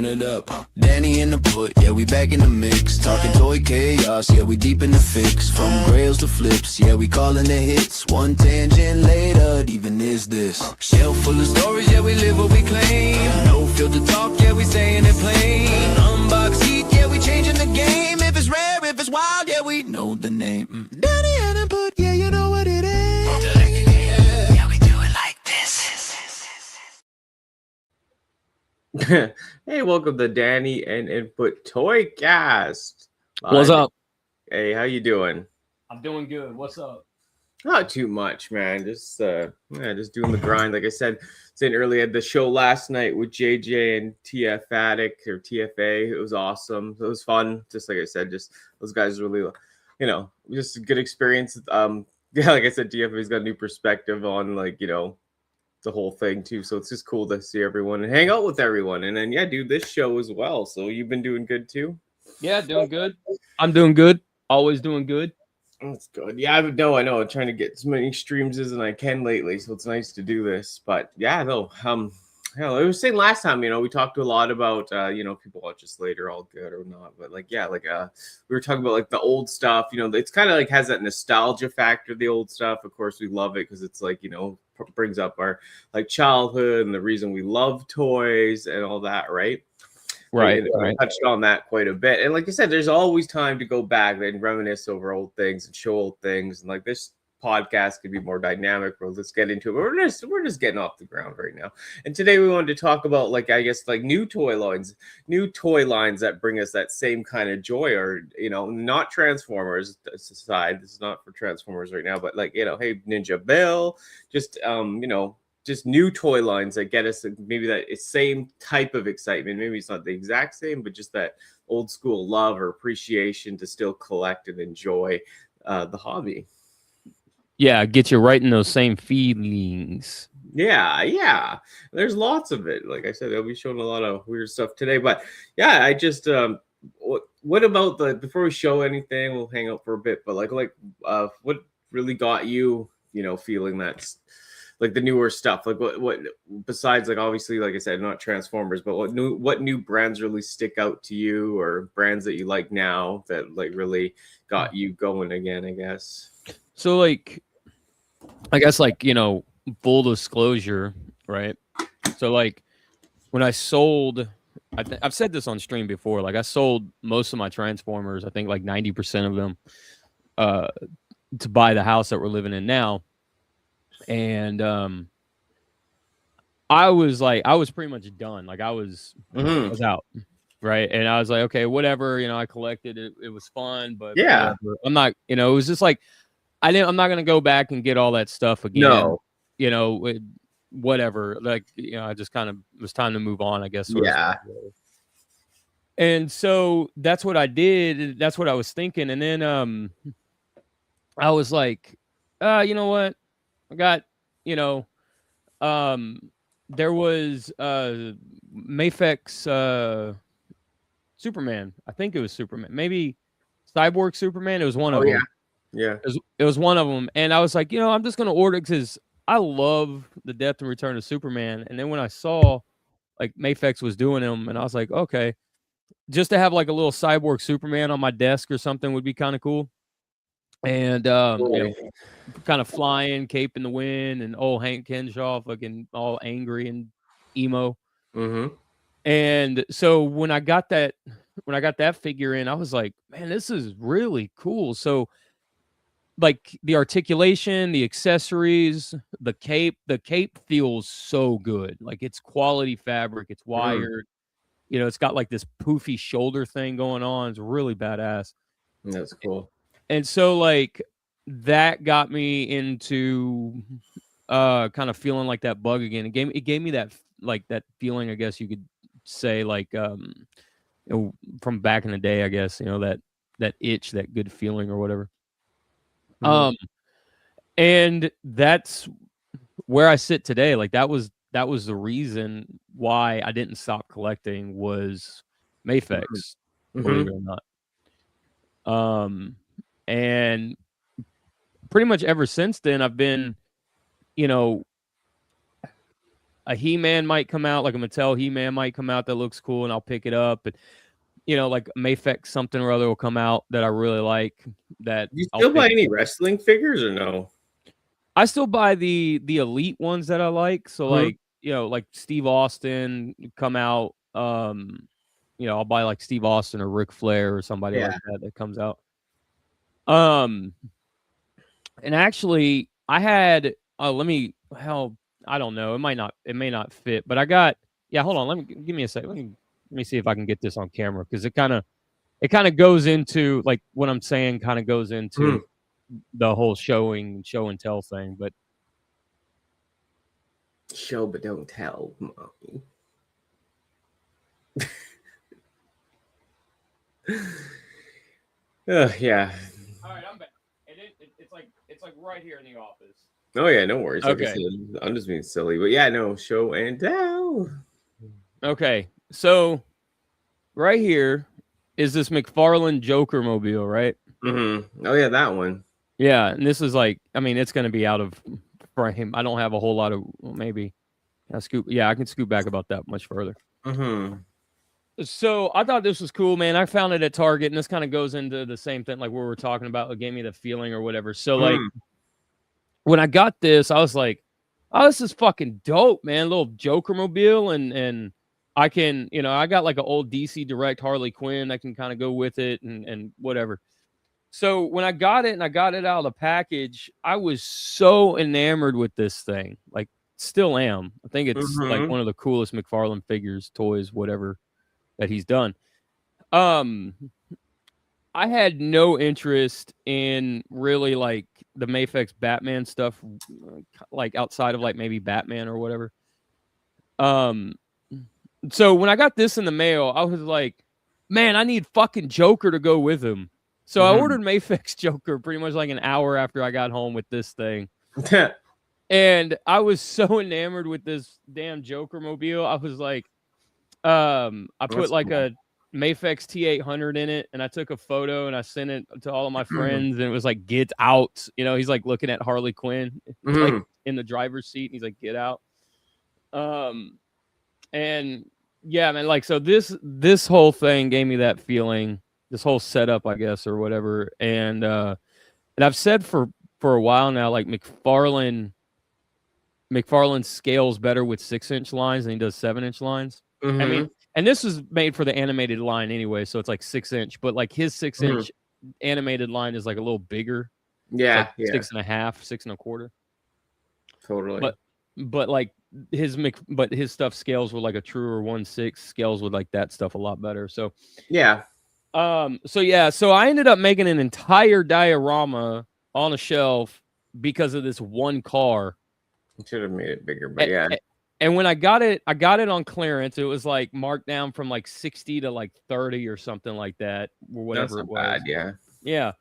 it up. Danni Nput, yeah, we back in the mix. Talking toy chaos, yeah, we deep in the fix. From grails to flips, yeah, we calling the hits. One tangent later, it even is this. Shelf full of stories, yeah, we live what we claim. No filter talk, yeah, we saying it plain. Unbox heat, yeah, we changing the game. If it's rare, if it's wild, yeah, we know the name. Danni Nput, yeah, you know what it is. Yeah, we do it like this. Hey, welcome to Danni Nput Toycast. What's up? Hey, how you doing? I'm doing good. What's up? Not too much, man. Just doing the grind. Like I said earlier, had the show last night with JJ and TF Addict or TFA. It was awesome. It was fun. Just like I said, just those guys really, just a good experience. Yeah, like I said, TFA's got a new perspective on the whole thing too. So it's just cool to see everyone and hang out with everyone. And then do this show as well. So you've been doing good too? Yeah, doing good. I'm doing good. Always doing good. That's good. Yeah, I know. I'm trying to get as many streams as I can lately, so it's nice to do this. But I was saying last time, we talked a lot about people watch us later, all good or not. But we were talking about the old stuff. It's kind of has that nostalgia factor. The old stuff, of course, we love it because it's brings up our childhood and the reason we love toys and all that, right? Right. I touched on that quite a bit. And like I said, there's always time to go back and reminisce over old things and show old things. And this podcast could be more dynamic. Let's get into it. But we're just getting off the ground right now. And today we wanted to talk about new toy lines that bring us that same kind of joy, or not Transformers aside. This is not for Transformers right now, but hey, Ninja Bill, just new toy lines that get us maybe that same type of excitement. Maybe it's not the exact same, but just that old school love or appreciation to still collect and enjoy the hobby. Yeah, get you right in those same feelings. Yeah. There's lots of it. Like I said, I'll be showing a lot of weird stuff today. But I just what about before we show anything, we'll hang out for a bit. But what really got you, feeling that's the newer stuff? What besides obviously, like I said, not Transformers, but what new brands really stick out to you, or brands that you like now that really got you going again, I guess? So I guess full disclosure, right? So when I sold, I've said this on stream before, I sold most of my Transformers, I think 90% of them, to buy the house that we're living in now. And I was pretty much done. I was out, right? And I was like, okay, whatever. I collected it. It was fun, but whatever. I'm not. It was just I'm not gonna go back and get all that stuff again. No. Whatever. I just kind of, it was time to move on, I guess. And so that's what I did. That's what I was thinking. And then I was like, you know what? I got, there was Mafek's Superman. I think it was Superman. Maybe Cyborg Superman. It was one of them. Yeah. It was one of them. And I was like, I'm just going to order it because I love the Death and Return of Superman. And then when I saw Mafex was doing them, and I was like, okay, just to have a little Cyborg Superman on my desk or something would be kind of cool. And kind of flying, cape in the wind, and old Hank Henshaw fucking all angry and emo. Mm-hmm. And so when I got that figure in, I was like, man, this is really cool. So the articulation, the accessories, the cape feels so good. It's quality fabric, it's wired. It's got this poofy shoulder thing going on. It's really badass. That's cool. And so that got me into kind of feeling like that bug again. It gave me that that feeling, I guess you could say, from back in the day, I guess, that itch, that good feeling or whatever. And that's where I sit today. That was the reason why I didn't stop collecting, was Mafex, believe it or not. And pretty much ever since then, I've been, a He-Man might come out, like a Mattel He-Man might come out that looks cool, and I'll pick it up. And like Mayfex something or other will come out that I really like. That You I'll still buy pick any up. wrestling figures or no? I still buy the elite ones that I like. So Mhm. like like Steve Austin come out. I'll buy like Steve Austin or Ric Flair or somebody like that comes out. And actually, I had I don't know. It may not fit, but I got hold on. Give me a second. Let me see if I can get this on camera because it kind of goes into like what I'm saying. Kind of goes into the whole show and tell thing. But show but don't tell, mommy. Yeah. All right, I'm back. It's like right here in the office. Oh yeah, no worries. Okay. Like I said, I'm just being silly, but yeah, no, show and tell. Okay, so right here is this McFarlane Joker mobile, right? Mm-hmm. Oh yeah, that one. Yeah, and this is like, I mean, it's going to be out of frame. I don't have a whole lot of maybe. I can scoot back about that much further. Mm-hmm. So I thought this was cool, man. I found it at Target, and this kind of goes into the same thing, like what we were talking about. It gave me the feeling or whatever. So like when I got this, I was like, "Oh, this is fucking dope, man! Little Joker mobile, and I can, I got like an old DC Direct Harley Quinn. I can kind of go with it and whatever." So when I got it and I got it out of the package, I was so enamored with this thing. Like, still am. I think it's like one of the coolest McFarlane figures, toys, whatever that he's done. I had no interest in really like the Mayfex Batman stuff, like outside of like maybe Batman or whatever. So when I got this in the mail, I was like, man, I need fucking Joker to go with him. So I ordered Mayfex Joker pretty much like an hour after I got home with this thing. And I was so enamored with this damn Joker mobile. I was like, I put like a Mayfex T800 in it, and I took a photo and I sent it to all of my friends, and it was like, get out. He's like looking at Harley Quinn like in the driver's seat, and he's like, get out. And yeah, man, like, so this whole thing gave me that feeling, this whole setup, I guess, or whatever. And I've said for a while now, like McFarlane scales better with 6-inch lines than he does 7-inch lines. I mean, and this was made for the animated line anyway, so it's like 6-inch, but like his 6-inch animated line is like a little bigger. Yeah, like 6.5, 6.25. Totally. But like his stuff scales with like a truer 1/6, scales with like that stuff a lot better. So yeah. So I ended up making an entire diorama on a shelf because of this one car. Should have made it bigger, but yeah. And when I got it on clearance. It was like marked down from like 60 to like 30 or something like that, or whatever it was. Bad, yeah. Yeah.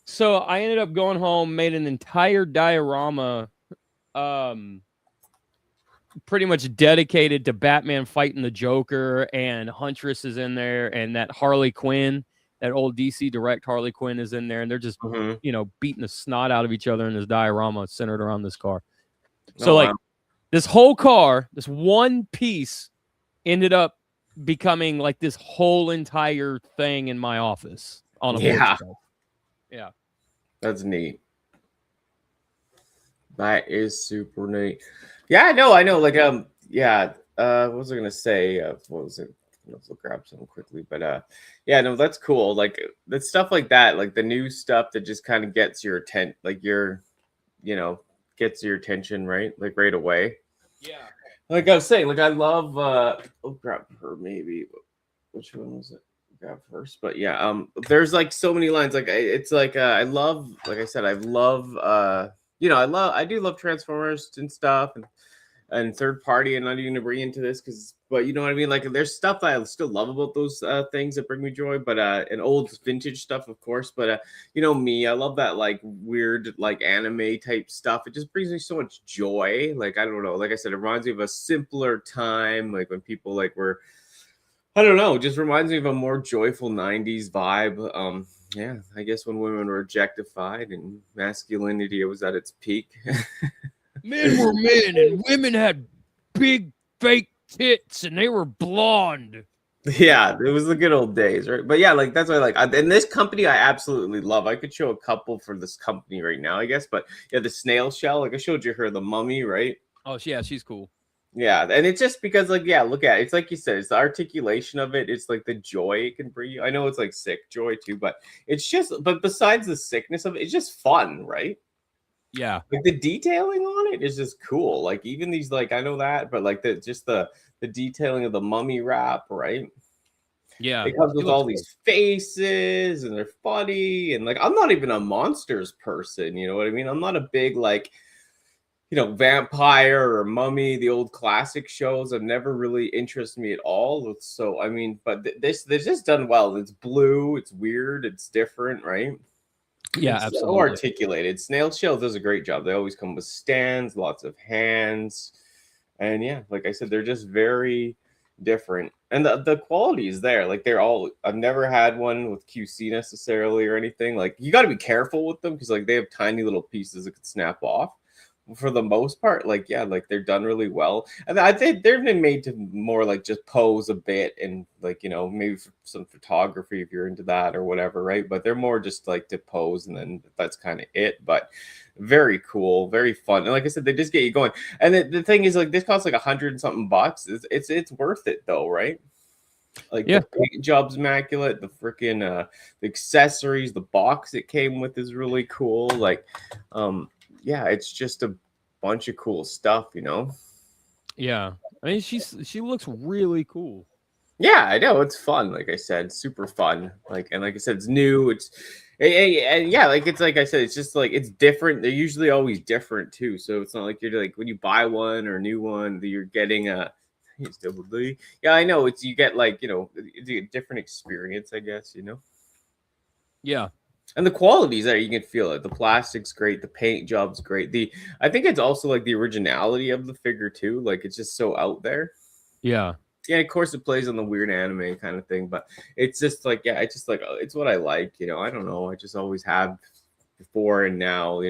So I ended up going home, made an entire diorama, pretty much dedicated to Batman fighting the Joker, and Huntress is in there, and that Harley Quinn, that old DC Direct Harley Quinn is in there, and they're just beating the snot out of each other in this diorama centered around this car. So this whole car, this one piece, ended up becoming like this whole entire thing in my office on a bookshelf. Yeah, that's neat. That is super neat. Yeah, I know. Like, yeah. What was I gonna say? What was it? Let's grab something quickly. But yeah, no, that's cool. Like, that stuff like that, like the new stuff that just kind of gets your attention, like gets your attention, right? Like right away. Yeah. Like I was saying, like I love. I'll grab her maybe. Which one was it? Grab first, but yeah. There's like so many lines. Like it's like I love. Like I said, I love. I do love Transformers and stuff, and third party, and not even to bring into this but you know what I mean? Like there's stuff I still love about those things that bring me joy, but and old vintage stuff, of course. But me, I love that like weird like anime type stuff. It just brings me so much joy. Like I don't know, like I said, it reminds me of a simpler time, like when people like were, I don't know, just reminds me of a more joyful 90s vibe. Yeah, I guess when women were objectified and masculinity was at its peak. Men were men and women had big fake tits and they were blonde. Yeah, it was the good old days, right? But yeah, like that's what I like. And this company I absolutely love. I could show a couple for this company right now, I guess. But yeah, the snail shell, like I showed you her, the mummy, right? Oh, yeah, she's cool. Yeah, and it's just because, like, yeah, look at it. It's like you said, it's the articulation of it. It's like the joy it can bring you. I know it's like sick joy too, but it's just, but besides the sickness of it, it's just fun, right? Yeah. Like the detailing on it is just cool. Like even these, like I know that, but like the detailing of the mummy wrap, right? Yeah. It comes She with looks all cool. these faces and they're funny. And like, I'm not even a monsters person. You know what I mean? I'm not a big, like, vampire or mummy, the old classic shows have never really interested me at all. So, I mean, but this just done well. It's blue, it's weird, it's different, right? Yeah, It's so absolutely. articulated. Snail Shell does a great job. They always come with stands, lots of hands. And yeah, like I said, they're just very different. And the quality is there. Like I've never had one with QC necessarily or anything. Like you got to be careful with them because like they have tiny little pieces that could snap off. For the most part, like yeah, like they're done really well. And I think they've been made to more like just pose a bit and like maybe for some photography if you're into that or whatever, right? But they're more just like to pose and then that's kind of it. But very cool, very fun. And like I said, they just get you going. And the thing is, like, this costs like $100 and something bucks. It's worth it though, right? Like Yeah. the paint job's immaculate. The freaking the accessories, the box it came with is really cool. Like, yeah, it's just a bunch of cool stuff, Yeah. I mean, she looks really cool. Yeah, I know it's fun. Like I said, super fun. Like I said, it's new. And yeah, like it's like I said, it's just like it's different. They're usually always different too. So it's not like you're like when you buy one or a new one that you're getting a. It's double D. Yeah, I know. You get like it's a different experience, I guess. Yeah. And the quality's there. You can feel it. The plastic's great. The paint job's great. I think it's also like the originality of the figure too. Like it's just so out there. Yeah. Yeah, of course it plays on the weird anime kind of thing, but it's just like it's just like it's what I like. I don't know. I just always have before and now.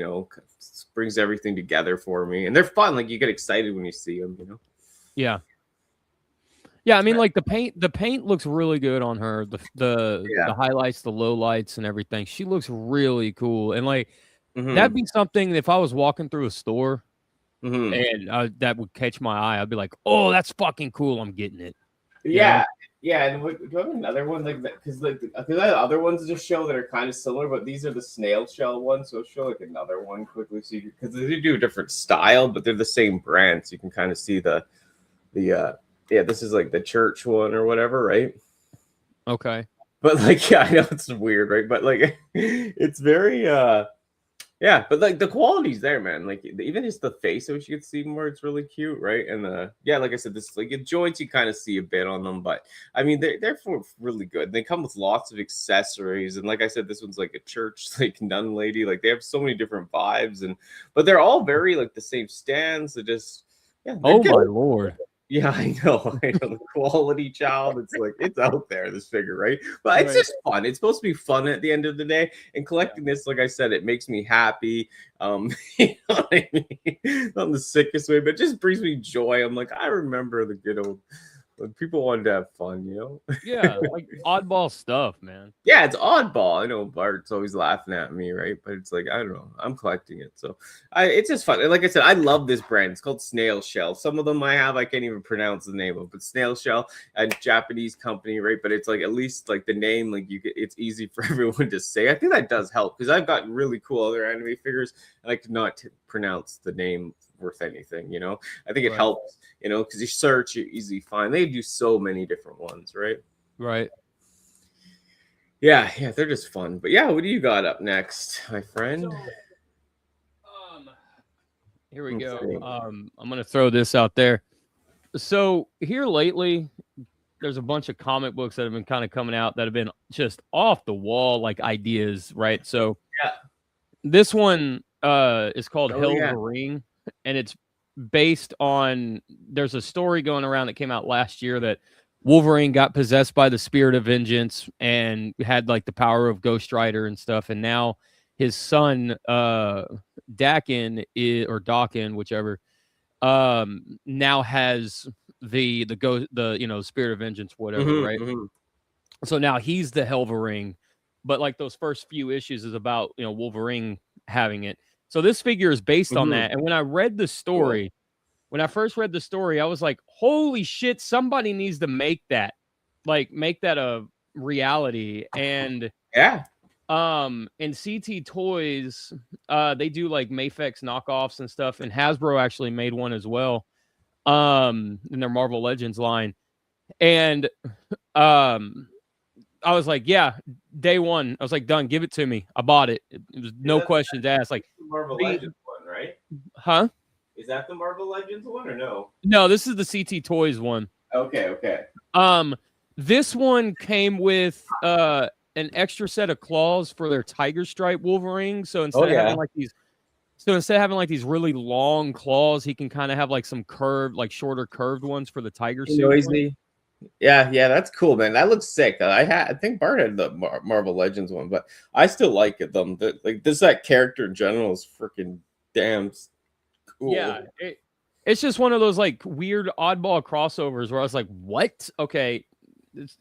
Brings everything together for me, and they're fun. Like you get excited when you see them. Yeah. Yeah, I mean, like the paint looks really good on her. The highlights, the lowlights, and everything. She looks really cool, and like that'd be something if I was walking through a store and that would catch my eye. I'd be like, "Oh, that's fucking cool! I'm getting it." Yeah, yeah. And do you have another one like that? Because I have other ones to show that are kind of similar, but these are the snail shell ones. So I'll show like another one quickly, so because they do a different style, but they're the same brand, so you can kind of see the yeah, this is like the church one or whatever, right? Okay. But like, yeah, I know it's weird, right? But like, it's very, yeah. But like, the quality's there, man. Like, even just the face, which you can see more, it's really cute, right? And yeah, like I said, this like joints, you kind of see a bit on them, but I mean, they're really good. They come with lots of accessories, and like I said, this one's like a church, like nun lady. Like, they have so many different vibes, but they're all very like the same stance. They just, yeah. Oh my lord. Yeah, I know. The quality child. It's like it's out there, this figure, right? But it's just fun. It's supposed to be fun at the end of the day. And collecting this, like I said, it makes me happy. You know what I mean? Not in the sickest way, but it just brings me joy. I'm like, I remember the good old when people wanted to have fun, Yeah, like oddball stuff, man. Yeah, it's oddball. I know Bart's always laughing at me, right? But it's like I don't know. I'm collecting it, so it's just fun. And like I said, I love this brand. It's called Snail Shell. Some of them I can't even pronounce the name of, but Snail Shell, a Japanese company, right? But it's like at least like the name, like it's easy for everyone to say. I think that does help because I've got really cool other anime figures, and I could not pronounce the name worth anything. I think it helps. Because you search, you easily find. They do so many different ones, right? Right. Yeah, they're just fun. But yeah, what do you got up next, my friend? Here we go. I'm gonna throw this out there. So here lately, there's a bunch of comic books that have been kind of coming out that have been just off the wall, like ideas, right? So yeah, this one is called Hell of a Ring, and it's based on there's a story going around that came out last year that Wolverine got possessed by the spirit of vengeance and had like the power of Ghost Rider and stuff, and now his son Dakin, whichever, now has the Spirit of Vengeance, whatever, Mhm, right? mhm. So now he's the Helvering, but like those first few issues is about Wolverine having it. So this figure is based on Mhm. that. And when I read the story, when I first read the story, I was like, holy shit, somebody needs to make that a reality. And Yeah. in CT Toys, they do like Mafex knockoffs and stuff, and Hasbro actually made one as well. In their Marvel Legends line. And I was like, yeah, day one. I was like, done, give it to me. I bought it. It was no questions asked. Like, the Marvel the, Legends one, right? huh? Is that the Marvel Legends one or no? No, this is the CT Toys one. Okay. This one came with an extra set of claws for their Tiger Stripe Wolverine. So instead of having like these really long claws, he can kind of have like some curved, like shorter curved ones for the tiger suit. Noisy. Yeah, that's cool, man. That looks sick. I think Bart had the Marvel Legends one, but I still like it. Like that character in general is freaking damn cool. Yeah, it's just one of those like weird oddball crossovers where I was like, what? Okay,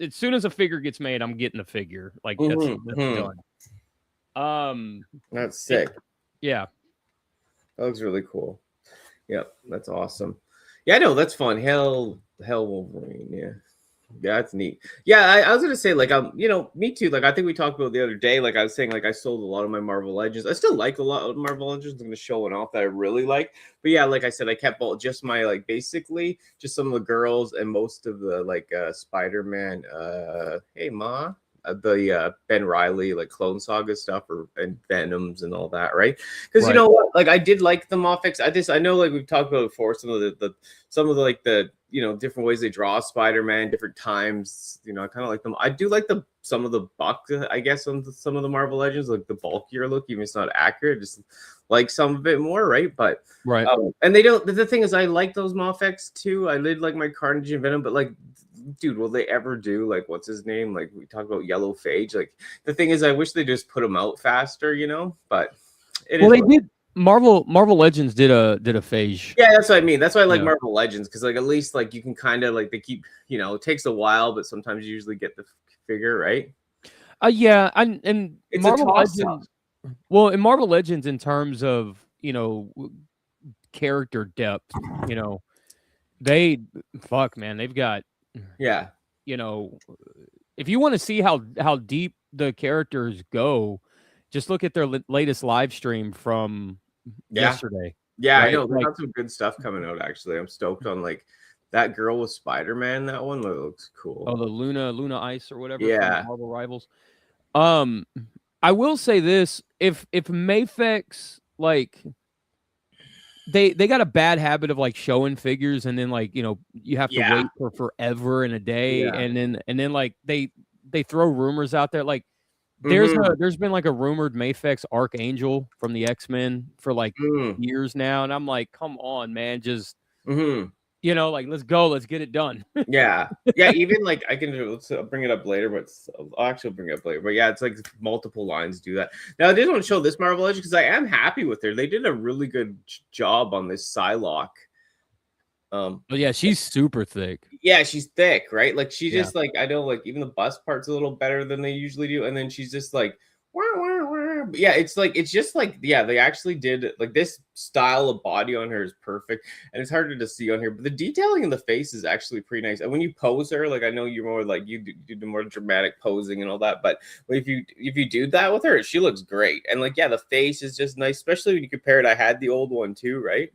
as soon as a figure gets made, I'm getting a figure. Like that's done. That's sick. Yeah, that looks really cool. Yep, that's awesome. Yeah, no, that's fun. Hell Wolverine. Yeah, that's neat. Yeah, I was gonna say like me too. Like I think we talked about the other day. Like I was saying, like I sold a lot of my Marvel Legends. I still like a lot of Marvel Legends. I'm gonna show one off that I really like. But yeah, like I said, I kept just my like basically just some of the girls and most of the like Spider-Man. Hey Ma. The Ben Reilly like Clone Saga stuff and Venoms and all that, right? Because you know what, like I did like the Moffics. I know like we've talked about before some of the like the different ways they draw Spider-Man, different times. I kind of like them. I do like some of the buck, I guess, on some of the Marvel Legends, like the bulkier look, even if it's not accurate, just like some of it more, right? But and they don't. The thing is, I like those Moffics too. I did like my Carnage and Venom, but like, dude, will they ever do like what's his name? Like we talked about Yellow Phage. Like the thing is, I wish they just put them out faster, but they did. Marvel Legends did a Phage. Yeah, that's what I mean. That's why I like Marvel Legends, because like at least like you can kind of like they keep it takes a while, but sometimes you usually get the figure, right? Yeah, and it's Marvel Legends. Well, in Marvel Legends, in terms of character depth, they've got if you want to see how deep the characters go, just look at their latest live stream from yesterday. Yeah, right? I know. They got some good stuff coming out, actually. I'm stoked on like that girl with Spider-Man. That one looks cool. Oh, the Luna Ice or whatever. Yeah. From Marvel Rivals. I will say this: if Mafex like they got a bad habit of like showing figures and then like you have to wait for forever and a day, and then like they throw rumors out there like. There's been like a rumored Mafex Archangel from the X-Men for like years now, and I'm like, come on, man, just like let's go, let's get it done. yeah, even like I can let's bring it up later, but I'll actually bring it up later. But yeah, it's like multiple lines do that. Now they don't show this Marvel Legend because I am happy with her. They did a really good job on this Psylocke. But yeah, she's super thick. Yeah, she's thick, right? Like she just like I know like even the bust part's a little better than they usually do, and then she's just like wah, wah, wah. But yeah, it's just like they actually did like this style of body on her is perfect, and it's harder to see on here, but the detailing in the face is actually pretty nice. And when you pose her, like I know you're more like you do the more dramatic posing and all that, but if you do that with her, she looks great. And like the face is just nice, especially when you compare it. I had the old one too, right?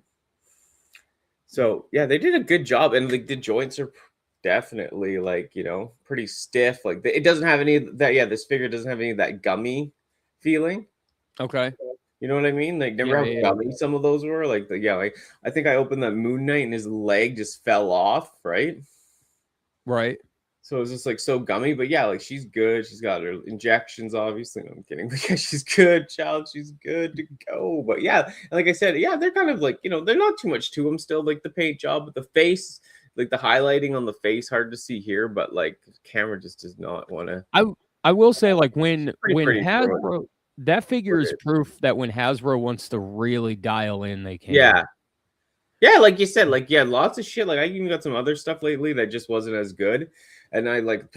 So yeah, they did a good job, and like the joints are definitely like pretty stiff. Like it doesn't have any of that. Yeah, this figure doesn't have any of that gummy feeling. Okay, you know what I mean? Like remember how gummy some of those were. Like like I think I opened that Moon Knight and his leg just fell off. Right. So it was just like so gummy, but yeah, like she's good. She's got her injections, obviously. No, I'm kidding, but yeah, she's good, child. She's good to go. But yeah, like I said, they're kind of like they're not too much to them still. Like the paint job, but the face, like the highlighting on the face, hard to see here. But like the camera just does not want to. I will say like when Hasbro, that figure is proof that when Hasbro wants to really dial in, they can. Yeah. Yeah, like you said, like lots of shit. Like I even got some other stuff lately that just wasn't as good, and I like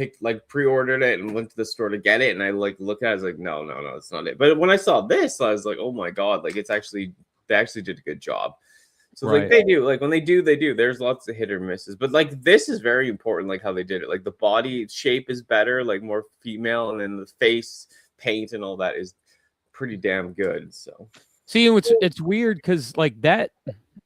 pre-ordered it and went to the store to get it, and I like looked at it, I was like, no, it's not it. But when I saw this, I was like, oh my god, like they actually did a good job. So like they do, like when they do, There's lots of hit or misses, but like this is very important, like how they did it. Like the body shape is better, like more female, and then the face paint and all that is pretty damn good. So see, it's weird because like that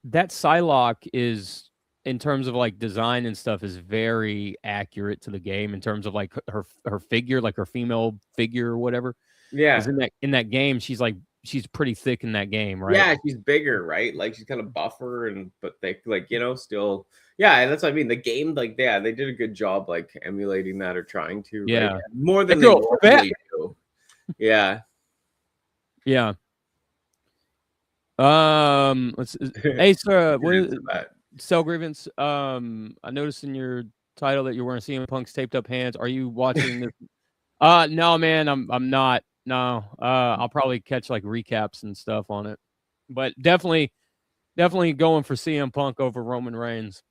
Psylocke is, in terms of like design and stuff, is very accurate to the game in terms of like her figure, like her female figure or whatever. yeah, 'Cause in that game, she's pretty thick in that game, right? yeah, she's bigger, right? Like she's kind of buffer and but thick, like still. Yeah, that's what I mean. The game, like, yeah, they did a good job, like emulating that or trying to, right? Yeah. More than That they girl normally do. Yeah. Yeah. Let's. Hey, sir, what is Cell Grievance? I noticed in your title that you're wearing CM Punk's taped up hands. Are you watching this? No, man, I'm not. No. I'll probably catch like recaps and stuff on it, but definitely going for CM Punk over Roman Reigns.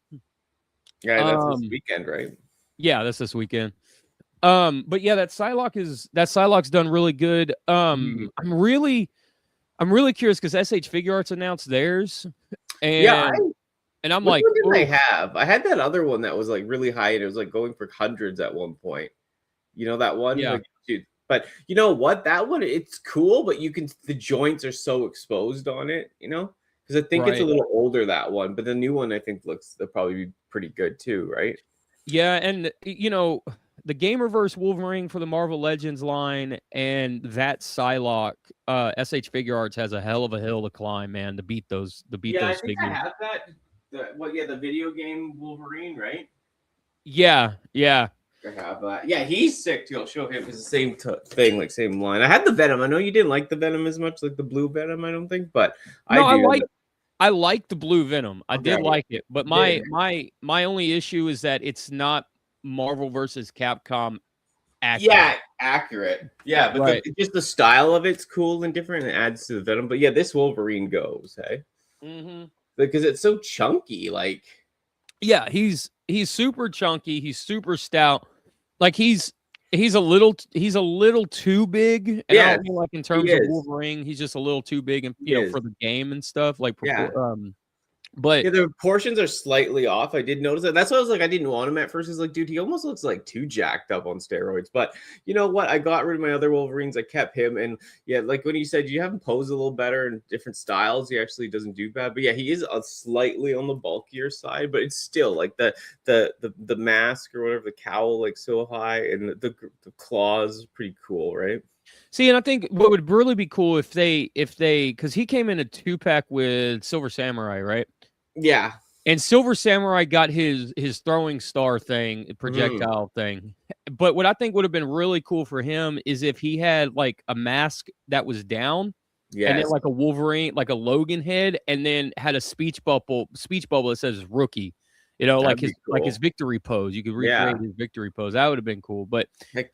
Yeah, that's this weekend, right? Yeah, that's this weekend. But yeah, that Psylocke's done really good. I'm really curious because SH Figure Arts announced theirs, and I'm like, what did I have? I had that other one that was like really high, and it was like going for hundreds at one point. You know that one? Yeah. Like, dude, but you know what? That one, it's cool, but the joints are so exposed on it, because I think it's a little older, that one, but the new one I think they'll probably be pretty good too, right? Yeah, and the Gamerverse Wolverine for the Marvel Legends line and that Psylocke, SH Figure Arts has a hell of a hill to climb, man, to beat those figures. I think I have that. The video game Wolverine, right? Yeah. I have that. Yeah, he's sick too. I'll show him. It's the same thing, like same line. I had the Venom. I know you didn't like the Venom as much, like the blue Venom, I don't think, but I like the blue Venom. I did like it, but my only issue is that it's not Marvel versus Capcom accurate. Yeah, accurate. Yeah, but just the style of it's cool and different, and it adds to the Venom. But yeah, this Wolverine goes, hey, because it's so chunky. Like, yeah, he's super chunky. He's super stout. Like he's a little too big. And yeah, I don't mean like in terms of Wolverine, he's just a little too big, and for the game and stuff. Like, but yeah, the proportions are slightly off. I did notice that. That's why I was like, I didn't want him at first. It's like, dude, he almost looks like too jacked up on steroids. But you know what? I got rid of my other Wolverines. I kept him, and yeah, like when you said you have him pose a little better in different styles, he actually doesn't do bad. But yeah, he is slightly on the bulkier side, but it's still like the mask or whatever, the cowl, like so high, and the claws, pretty cool, right? See, and I think what would really be cool if they, because he came in a 2-pack with Silver Samurai, right? Yeah. And Silver Samurai got his throwing star thing, projectile thing. But what I think would have been really cool for him is if he had like a mask that was down, and then like a Wolverine, like a Logan head, and then had a speech bubble that says rookie. Like his victory pose. You could recreate his victory pose. That would have been cool. But that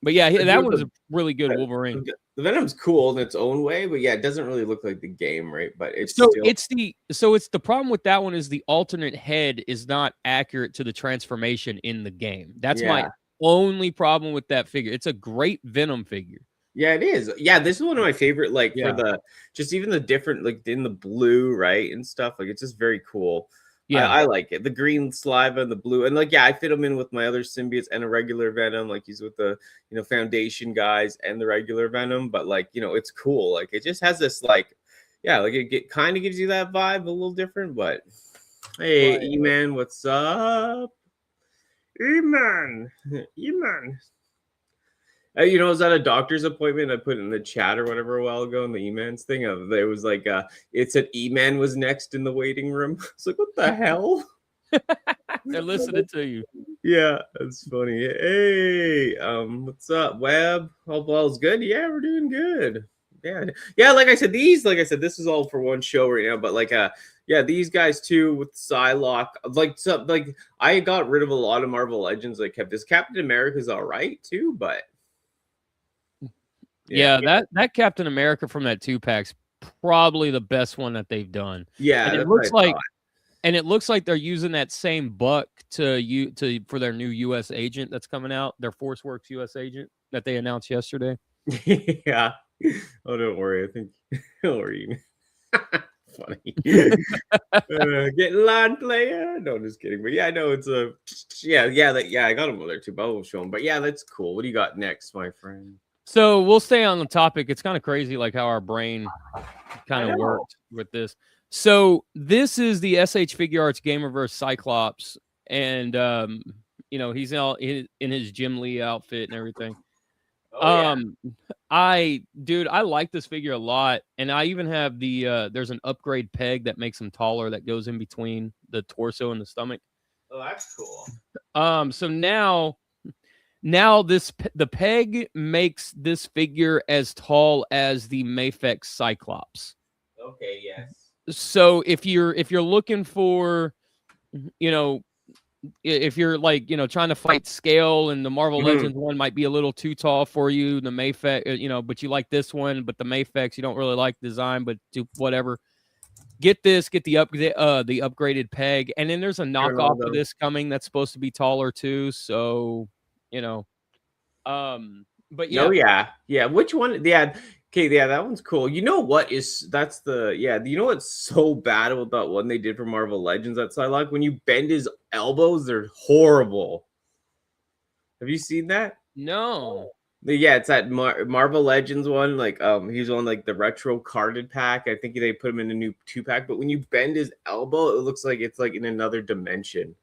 one's a really good Wolverine. The Venom's cool in its own way, but yeah, it doesn't really look like the game, right? But it's it's the problem with that one is the alternate head is not accurate to the transformation in the game. That's my only problem with that figure. It's a great Venom figure. Yeah, it is. Yeah, this is one of my favorite, for the just even the different, like in the blue, right, and stuff. Like it's just very cool. Yeah, I like it. The green saliva and the blue, and I fit him in with my other symbiotes and a regular Venom. Like he's with the Foundation guys and the regular Venom, but it's cool. Like it just has this it kind of gives you that vibe, a little different. But hey, E-Man, what's up? E-Man. I was at a doctor's appointment. I put in the chat or whatever a while ago in the E-Man's thing. It was like, it said E-Man was next in the waiting room. It's like, what the hell? They're listening to you. Yeah, that's funny. Hey, what's up, Web? Hope all's good. Yeah, we're doing good. Yeah. Like I said, this is all for one show right now. But these guys too with Psylocke. I got rid of a lot of Marvel Legends. I kept this. Captain America's all right too, but. Yeah, that Captain America from that 2-pack's probably the best one that they've done. Yeah, And it that's looks what I like thought. and it looks like they're using that same buck for their new US agent that's coming out, their ForceWorks US agent that they announced yesterday. Yeah. Oh, don't worry. I think don't worry. Funny. Getting line player. No, just kidding. But yeah, I know it's a yeah. I got him over there too, but I will show him. But yeah, that's cool. What do you got next, my friend? So we'll stay on the topic. It's kind of crazy, like how our brain kind I of know. worked with this. So this is the SH Figure Arts Gamerverse Cyclops, and he's in his Jim Lee outfit and everything. Oh, I like this figure a lot, and I even have there's an upgrade peg that makes him taller that goes in between the torso and the stomach. oh, that's cool. So now the peg makes this figure as tall as the Mafex Cyclops. Okay, yes. So if you're looking for, if you're like, trying to fight scale, and the Marvel Legends one might be a little too tall for you, the Mafex, but you like this one, but the Mafex you don't really like design, but do whatever. Get the upgraded peg, and then there's a knockoff of this coming that's supposed to be taller too. So, but yeah, yeah. Which one? Yeah. Okay, yeah, that one's cool. You know what is that's the you know what's so bad about that one they did for Marvel Legends that Psylocke? When you bend his elbows, they're horrible. Have you seen that? no. Yeah, it's that Marvel Legends one. Like, he's on like the retro carded pack. I think they put him in a new 2-pack. But when you bend his elbow, it looks like it's like in another dimension.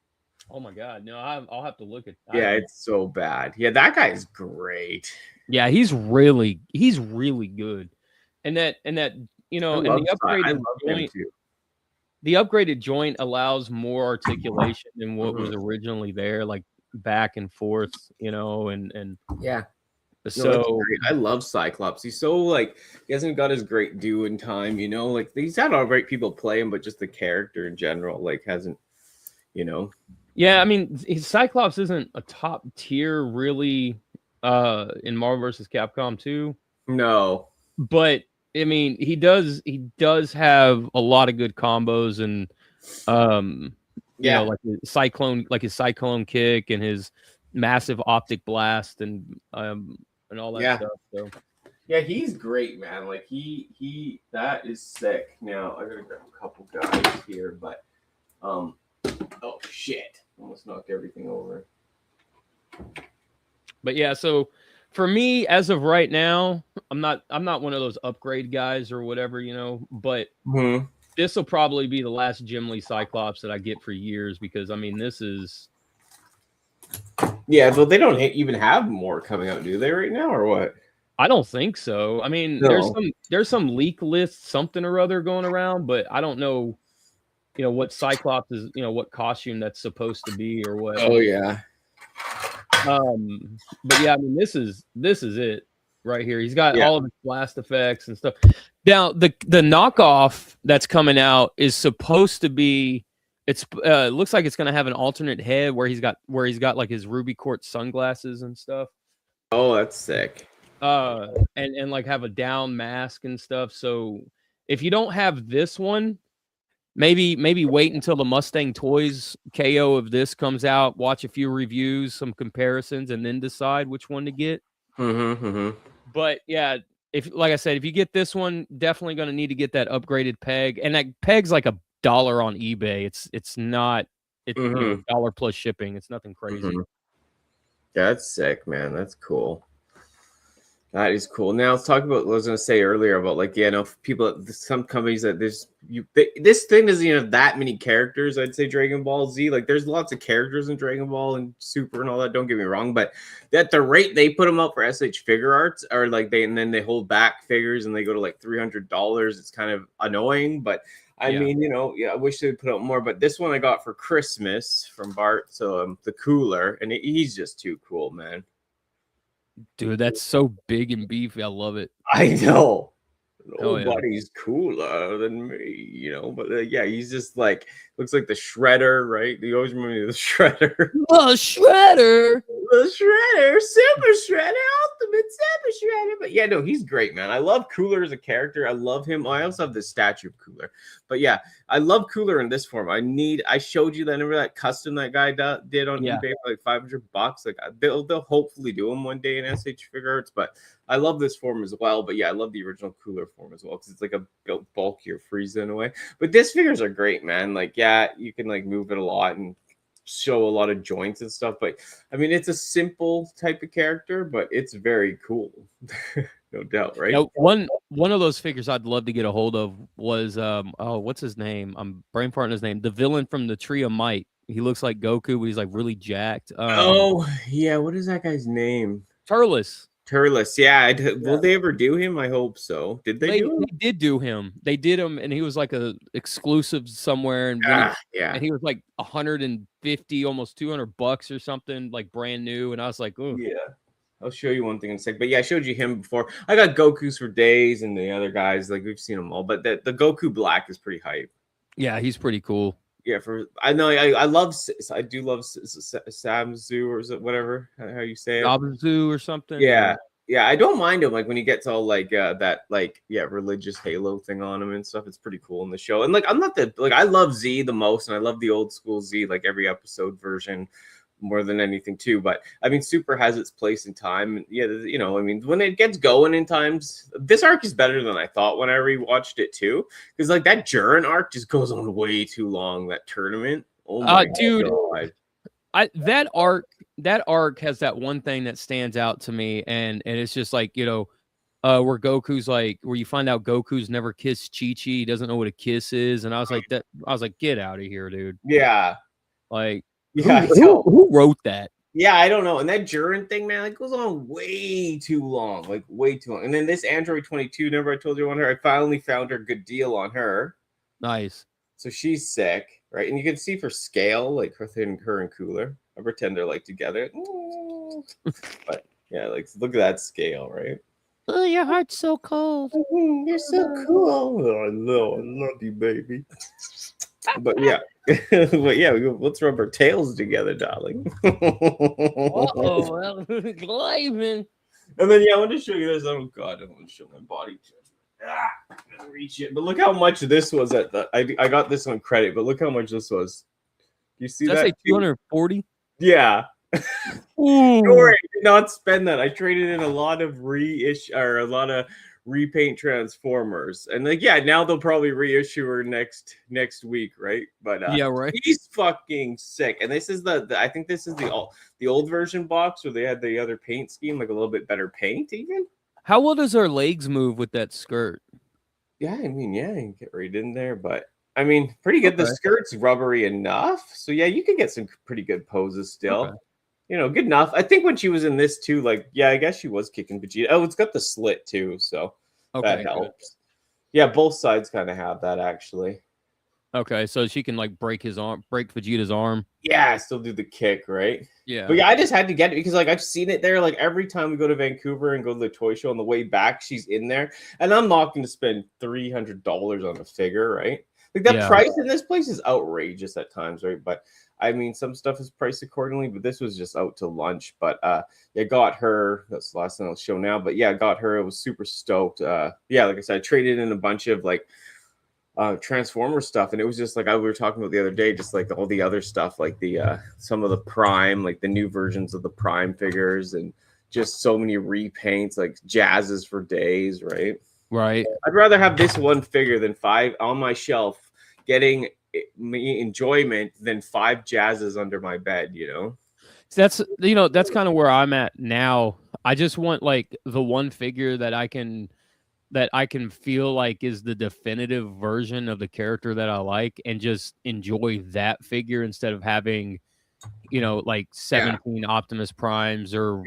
Oh my god, no! I'll have to look at. Yeah, it's so bad. Yeah, that guy is great. Yeah, he's really good, and that and the upgraded joint. The upgraded joint allows more articulation than what was originally there, like back and forth, and yeah. So I love Cyclops. He's so like he hasn't got his great due in time, like he's had all right people play him, but just the character in general, like hasn't, Yeah, I mean, Cyclops isn't a top tier really in Marvel vs. Capcom 2. No. But I mean, he does have a lot of good combos, and like his cyclone kick and his massive optic blast and all that stuff. So yeah, he's great, man. Like he that is sick. Now I gotta grab a couple guys here, but oh shit. Almost knocked everything over. But yeah, so for me, as of right now, I'm not one of those upgrade guys or whatever, but this will probably be the last Jim Lee Cyclops that I get for years, because I mean, this is. Yeah, but they don't even have more coming out, do they, right now, or what? I don't think so. I mean, there's some leak list, something or other going around, but I don't know, what Cyclops is, what costume that's supposed to be or what. Oh yeah. But yeah, I mean, this is it right here. He's got all of his blast effects and stuff. Now, the knockoff that's coming out is supposed to be. It looks like it's going to have an alternate head where he's got like his ruby quartz sunglasses and stuff. Oh, that's sick. And like have a down mask and stuff. So if you don't have this one, maybe wait until the Mustang Toys KO of this comes out, watch a few reviews, some comparisons, and then decide which one to get. But yeah, like I said, if you get this one, definitely going to need to get that upgraded peg, and that peg's like $1 on eBay. It's not $1 plus shipping. It's nothing crazy. Yeah, that's sick, man. That's cool. That is cool. Now let's talk about what I was going to say earlier about people, some companies that this thing doesn't even have that many characters. I'd say Dragon Ball Z, like there's lots of characters in Dragon Ball and Super and all that. Don't get me wrong, but at the rate they put them up for SH Figure Arts, or like then they hold back figures and they go to like $300. It's kind of annoying, but I mean, I wish they'd put out more. But this one I got for Christmas from Bart, so the cooler, and he's just too cool, man. Dude, that's so big and beefy. I love it. I know. Oh, yeah. Nobody's cooler than me, you know. But yeah, he's just like looks like the Shredder, right? You always remember me of the Shredder. The Shredder. The Shredder, Super Shredder, Ultimate Super Shredder. But yeah, no, he's great, man. I love Cooler as a character. I love him. I also have the statue of Cooler. But yeah, I love Cooler in this form. I showed you that. Remember that custom that guy did on eBay for like $500. Like they'll hopefully do him one day in SH Figure Arts. But I love this form as well. But yeah, I love the original Cooler form as well because it's like a built bulkier Frieza in a way. But these figures are great, man. Like yeah, you can like move it a lot and show a lot of joints and stuff, but I mean it's a simple type of character, but it's very cool. No doubt, right? Now, one of those figures I'd love to get a hold of was what's his name? I'm brain farting his name. The villain from the Tree of Might. He looks like Goku, but he's like really jacked. Oh yeah, what is that guy's name? Turles. Turles. Yeah, will they ever do him? I hope so. Did they do him? They did do him. They did him, and he was like a exclusive somewhere, and and he was like 150, almost $200 or something, like brand new. And I was like, oh yeah. I'll show you one thing in a sec. But yeah, I showed you him before. I got Goku's for days, and the other guys, like we've seen them all. But the Goku Black is pretty hype. Yeah, he's pretty cool. Yeah, I know I do love Samzu, or is it whatever how you say it? Abzu or something. Yeah. Yeah, I don't mind him. Like when he gets all like that, like religious halo thing on him and stuff. It's pretty cool in the show. And like I'm not I love Z the most, and I love the old school Z, like every episode version more than anything too. But I mean, Super has its place in time. Yeah, you know, I mean, when it gets going in times, this arc is better than I thought when I rewatched it too. Because like that Jurin arc just goes on way too long. That tournament, oh my dude, God. That arc has that one thing that stands out to me, and it's just like, you know, where Goku's like, where you find out Goku's never kissed Chi-Chi, he doesn't know what a kiss is, and I was like, get out of here, dude. Yeah, like, yeah, who wrote that? Yeah, I don't know. And that Jurin thing, man, it goes on way too long, like way too long. And then this Android 22, remember I told you on her, I finally found her good deal on her. Nice. So she's sick, right? And you can see for scale, like her and Cooler. I pretend they're like together. But yeah, like look at that scale, right? Oh, your heart's so cold. You're so cool. Oh, I love you, baby. But yeah, let's rub our tails together, darling. Well, Glavin. And then yeah, I want to show you this. Oh God, I want to show my body. Reach it, but look how much this was at the. I got this on credit, but look how much this was. You see that? Say 240. Yeah. Don't worry, I did not spend that. I traded in a lot of repaint Transformers, and like now they'll probably reissue her next week, right? But yeah, right. He's fucking sick, and this is the I think this is the old version box where they had the other paint scheme, like a little bit better paint, even. How well does her legs move with that skirt? Yeah, I mean, yeah, you can get right in there, but I mean, pretty good. Okay. The skirt's rubbery enough, so yeah, you can get some pretty good poses still. Okay. You know, good enough. I think when she was in this too, like, yeah, I guess she was kicking Vegeta. Oh, it's got the slit too, so that helps. Good. Yeah, both sides kind of have that actually. Okay, so she can like break Vegeta's arm. Yeah, still do the kick, right? Yeah. But yeah, I just had to get it because like I've seen it there. Like every time we go to Vancouver and go to the toy show on the way back, she's in there, and I'm not going to spend $300 on a figure, right? Like that price in this place is outrageous at times, right? But I mean, some stuff is priced accordingly, but this was just out to lunch. But yeah, got her. That's the last thing I'll show now. But yeah, got her. I was super stoked. Yeah, like I said, I traded in a bunch of like Transformer stuff, and it was just like we were talking about the other day, just like all the other stuff, like the some of the Prime, like the new versions of the Prime figures, and just so many repaints, like jazzes for days, right? Right. I'd rather have this one figure than 5 on my shelf getting me enjoyment than 5 jazzes under my bed, you know? That's kind of where I'm at now. I just want like the one figure that I can feel like is the definitive version of the character that I like, and just enjoy that figure instead of having, like 17 Optimus Primes or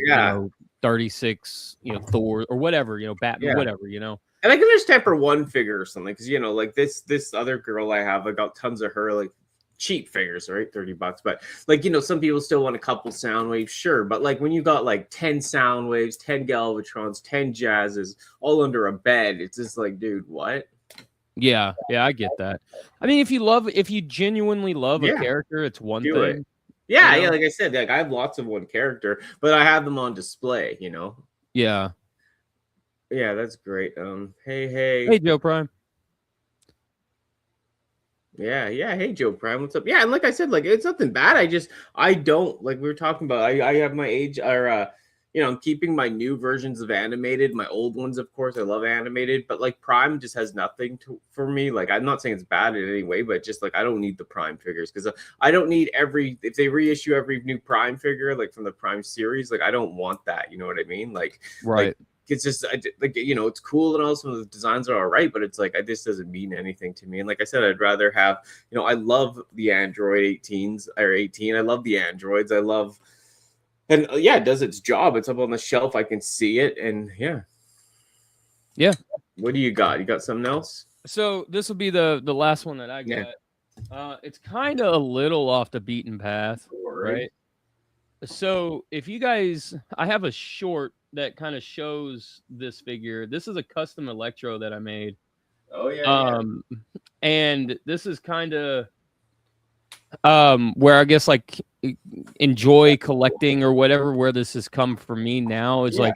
36, Thor or whatever, Batman, whatever, And I can understand for one figure or something, because like this other girl I got tons of her, like cheap figures, right? $30. But like, you know, some people still want a couple sound waves, sure. But like when you got like 10 sound waves, 10 Galvatrons, 10 Jazzes all under a bed, it's just like, dude, what? Yeah, I get that. I mean, if you genuinely love a character, it's one Do thing. it. Yeah, you know? yeah, like I said, like I have lots of one character, but I have them on display, you know. Yeah. Yeah, that's great. Hey Joe Prime. Yeah, hey Joe Prime, what's up? Yeah, and like I said, like it's nothing bad. I don't like we were talking about. I have my age or you know, I'm keeping my new versions of animated. My old ones, of course, I love animated, but like Prime just has nothing for me. Like I'm not saying it's bad in any way, but just like I don't need the Prime figures because I don't need if they reissue every new Prime figure like from the Prime series. Like I don't want that. You know what I mean? Like right. Like, it's just like, you know, it's cool and all, some of the designs are all right, but it's like this doesn't mean anything to me. And like I said, I'd rather have, you know, I love the Android 18s or 18. I love the Androids. I love, and yeah, it does its job. It's up on the shelf. I can see it, and yeah. What do you got? You got something else? So this will be the last one that I got. It's kind of a little off the beaten path, right? So if you guys, I have a short that kind of shows this figure. This is a custom Electro that I made. Oh yeah. And this is kind of where I guess like enjoy collecting or whatever, where this has come for me now is like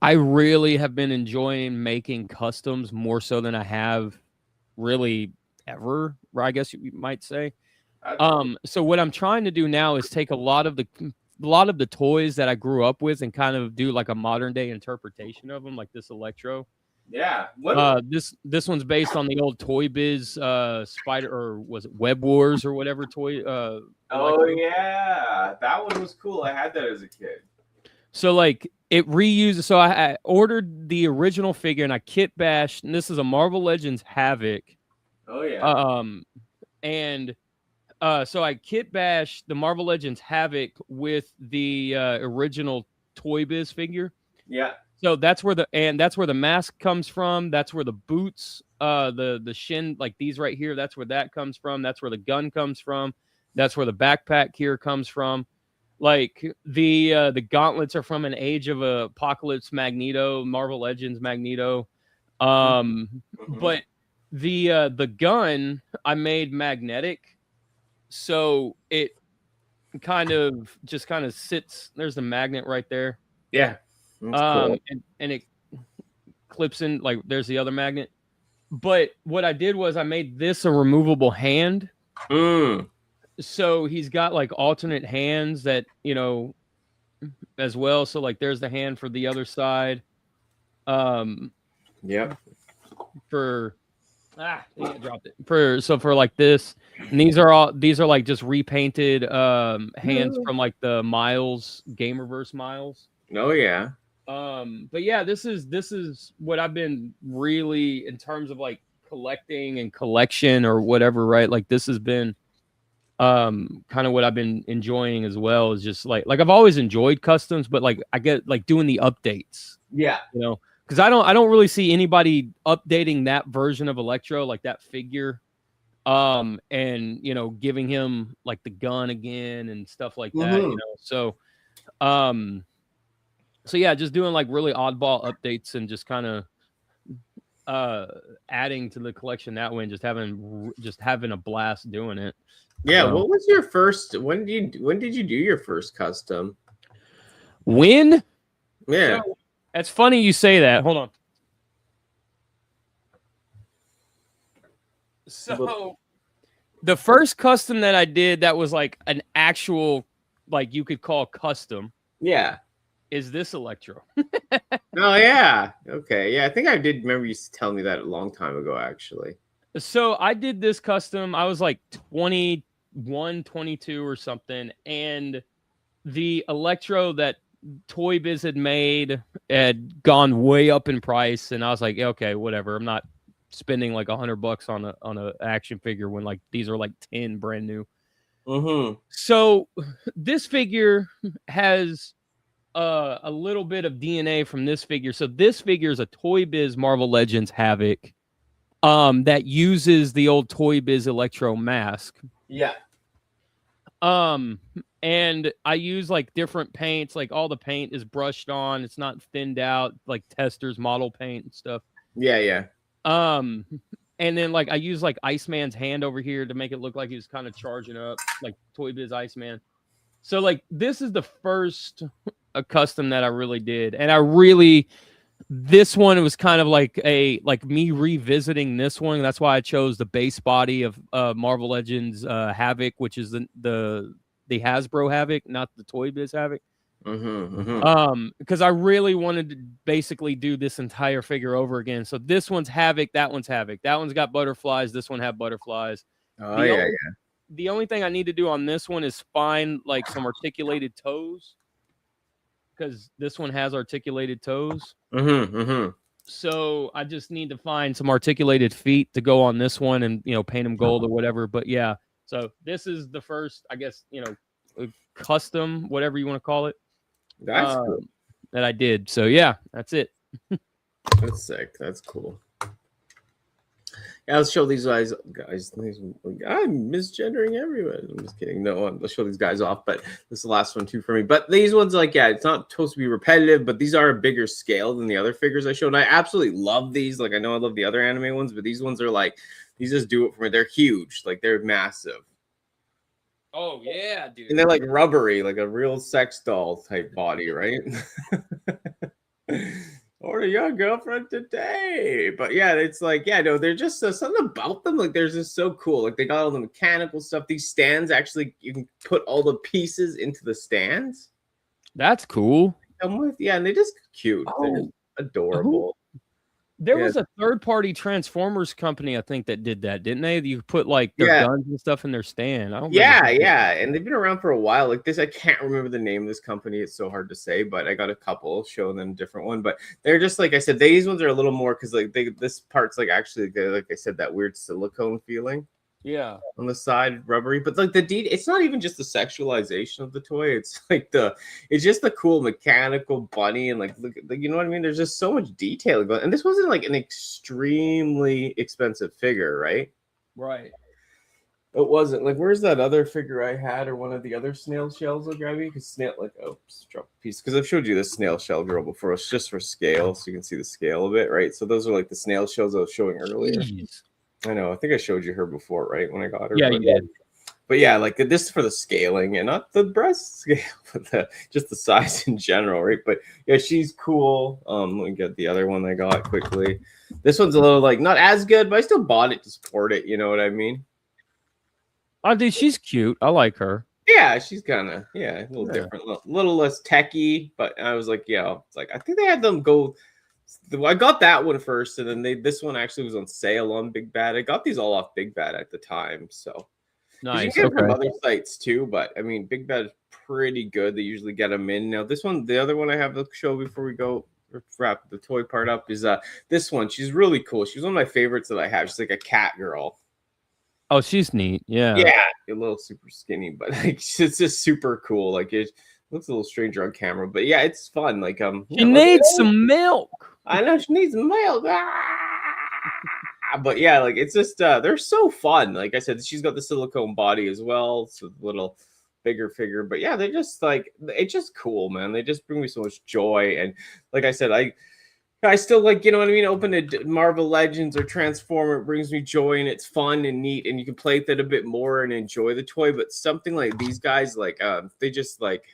I really have been enjoying making customs more so than I have really ever, I guess you might say. So what I'm trying to do now is take a lot of the toys that I grew up with and kind of do like a modern day interpretation of them, like this Electro. Yeah. This one's based on the old Toy Biz Spider, or was it Web Wars or whatever toy? Oh yeah, that one was cool. I had that as a kid. So like it reuses. So I ordered the original figure and I kit bashed, and this is a Marvel Legends Havoc. Oh yeah. And so I kit bashed the Marvel Legends Havoc with the original Toy Biz figure. Yeah. So that's where the mask comes from. That's where the boots, the shin, like these right here, that's where that comes from. That's where the gun comes from. That's where the backpack here comes from. Like the gauntlets are from an Age of Apocalypse Magneto, Marvel Legends Magneto. But the gun I made magnetic, so it kind of sits. There's the magnet right there. Yeah. Cool. And it clips in, like there's the other magnet. But what I did was I made this a removable hand. So he's got like alternate hands that, you know, as well. So like there's the hand for the other side. Yep. I dropped it. For like this, and these are like just repainted hands from like the Miles Gamerverse Miles. Oh yeah. But yeah, this is what I've been really, in terms of like collecting and collection or whatever, right? Like this has been kind of what I've been enjoying as well, is just like I've always enjoyed customs, but like I get like doing the updates. Yeah. You know, because I don't really see anybody updating that version of Electro, like that figure. And you know, giving him like the gun again and stuff like that, you know. So yeah, just doing like really oddball updates and just kind of adding to the collection that way, and just having a blast doing it. Yeah, so. What was your first? When did you do your first custom? When? Yeah, so, it's funny you say that. Hold on. So the first custom that I did that was like an actual, like you could call custom. Yeah. Is this Electro? Oh yeah. Okay. Yeah, I think I did remember you telling me that a long time ago, actually. So I did this custom. I was like 21, 22 or something, and the Electro that Toy Biz had made had gone way up in price, and I was like, okay, whatever. I'm not spending like $100 on a action figure when like these are like 10 brand new. So this figure has a little bit of DNA from this figure. So this figure is a Toy Biz Marvel Legends Havoc that uses the old Toy Biz Electro mask. Yeah. And I use like different paints, like all the paint is brushed on, it's not thinned out, like Testors model paint and stuff. Yeah. And then like I use like Iceman's hand over here to make it look like he was kind of charging up, like Toy Biz Iceman. So like this is the first a custom that I really did, and this one was kind of like me revisiting this one. That's why I chose the base body of Marvel Legends Havoc, which is the Hasbro Havoc, not the Toy Biz Havoc. Because I really wanted to basically do this entire figure over again. So this one's Havoc, that one's Havoc. That one's got butterflies, this one had butterflies. Oh, yeah. The only thing I need to do on this one is find like some articulated toes, because this one has articulated toes. So I just need to find some articulated feet to go on this one and, paint them gold or whatever. But yeah, so this is the first, I guess, custom, whatever you want to call it. That's cool. That I did. So yeah, that's it. That's sick. That's cool. Yeah, let's show these guys. I'm misgendering everyone. I'm just kidding. No, I'll show these guys off, but this is the last one too for me. But these ones, like, yeah, it's not supposed to be repetitive, but these are a bigger scale than the other figures I showed. And I absolutely love these. Like, I know I love the other anime ones, but these ones are like, these just do it for me. They're huge. Like, they're massive. Oh yeah, dude. And they're like rubbery, like a real sex doll type body, right? Or your girlfriend today. But yeah, it's like, yeah, no, they're just something about them. Like, they're just so cool. Like, they got all the mechanical stuff. These stands, actually, you can put all the pieces into the stands. That's cool. Yeah, and they're just cute. They're just adorable. There was a third-party Transformers company, I think, that did that, didn't they? You put like their guns and stuff in their stand. Yeah, and they've been around for a while. Like this, I can't remember the name of this company. It's so hard to say, but I got a couple showing them a different one. But they're just like I said, these ones are a little more because like this part's like actually like I said, that weird silicone feeling. Yeah, on the side, rubbery, but like it's not even just the sexualization of the toy. It's like it's just the cool mechanical bunny and like you know what I mean. There's just so much detail about it. And this wasn't like an extremely expensive figure, right? Right. It wasn't like where's that other figure I had or one of the other snail shells I'll grab you because snail like drop a piece because I've showed you this snail shell girl before. It's just for scale, so you can see the scale of it, right? So those are like the snail shells I was showing earlier. Jeez. I know. I think I showed you her before, right? When I got her. Yeah, you did. But yeah, like this is for the scaling and not the breast scale, but just the size in general, right? But yeah, she's cool. Let me get the other one I got quickly. This one's a little like not as good, but I still bought it to support it. You know what I mean? Oh, dude, she's cute. I like her. Yeah, she's kind of a little different, a little less techy. But I was like, yeah, it's like I think they had them go. I got that one first, and then this one actually was on sale on Big Bad. I got these all off Big Bad at the time, so nice. You can get them from other sites too, but I mean, Big Bad is pretty good. They usually get them in. Now, this one, the other one I have to show before we go wrap the toy part up is this one. She's really cool. She's one of my favorites that I have. She's like a cat girl. Oh, she's neat. Yeah, a little super skinny, but like it's just super cool. Like it looks a little stranger on camera, but yeah, it's fun. Like she needs some milk. I know she needs milk. But yeah, like it's just they're so fun. Like I said, she's got the silicone body as well, so a little bigger figure. But yeah, they're just like it's just cool, man. They just bring me so much joy. And like I said, I still like, you know what I mean? Open a Marvel Legends or Transformer, it brings me joy and it's fun and neat and you can play with it a bit more and enjoy the toy. But something like these guys, like they're just like